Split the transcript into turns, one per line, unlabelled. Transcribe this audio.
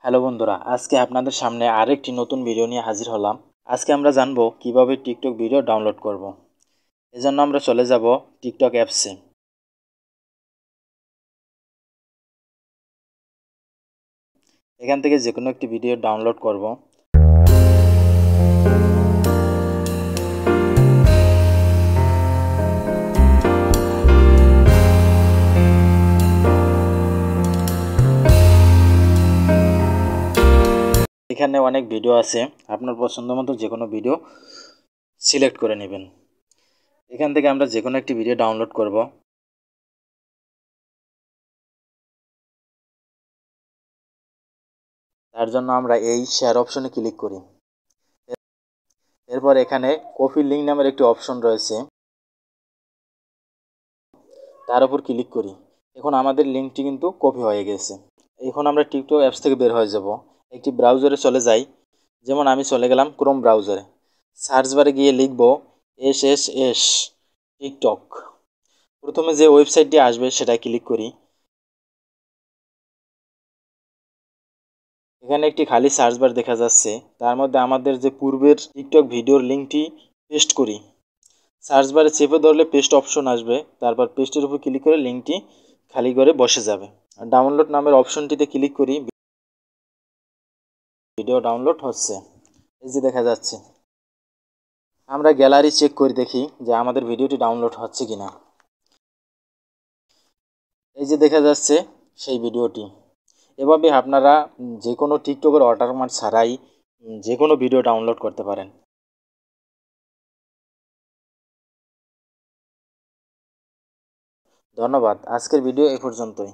Hello বন্ধুরা, আজকে আপনাদের সামনে আরেকটি নতুন ভিডিও নিয়ে হাজির হলাম। আজকে আমরা জানবো কিভাবে টিকটক ভিডিও ডাউনলোড করব। এজন্য আমরা চলে যাব টিকটক অ্যাপসে। এখান থেকে যে কোনো একটি ভিডিও ডাউনলোড করব। এখানে অনেক ভিডিও আছে, আপনার পছন্দ মতো যে কোনো ভিডিও সিলেক্ট করে নেবেন। এখান থেকে আমরা যে কোনো একটি ভিডিও ডাউনলোড করব। তার জন্য আমরা এই শেয়ার অপশনে ক্লিক করি। এরপর এখানে কপি লিঙ্ক নামের একটি অপশন রয়েছে, তার উপর ক্লিক করি। এখন আমাদের লিঙ্কটি কিন্তু কপি হয়ে গেছে। এখন আমরা টিকটক অ্যাপস থেকে বের হয়ে যাব, একটি ব্রাউজারে চলে যাই। যেমন আমি চলে গেলাম ক্রোম ব্রাউজারে। সার্চ বারে গিয়ে লিখব এসএসএস টিকটক। প্রথমে যে ওয়েবসাইটটি আসবে সেটায় ক্লিক করি। এখানে একটি খালি সার্চ বার দেখা যাচ্ছে, তার মধ্যে আমাদের যে পূর্বের টিকটক ভিডিওর লিঙ্কটি পেস্ট করি। সার্চ বারে চেপে ধরলে পেস্ট অপশন আসবে, তারপর পেস্টের উপর ক্লিক করে লিঙ্কটি খালি করে বসে যাবে। ডাউনলোড নামের অপশনটিতে ক্লিক করি। ভিডিও ডাউনলোড হচ্ছে, এই যে দেখা যাচ্ছে। আমরা গ্যালারি চেক করে দেখি যে আমাদের ভিডিওটি ডাউনলোড হচ্ছে কিনা। এই যে দেখা যাচ্ছে সেই ভিডিওটি। এভাবে আপনারা যে কোনো টিকটকের ওয়াটারমার্ক ছাড়াই যে কোনো ভিডিও ডাউনলোড করতে পারেন। ধন্যবাদ। আজকের ভিডিও এ পর্যন্তই।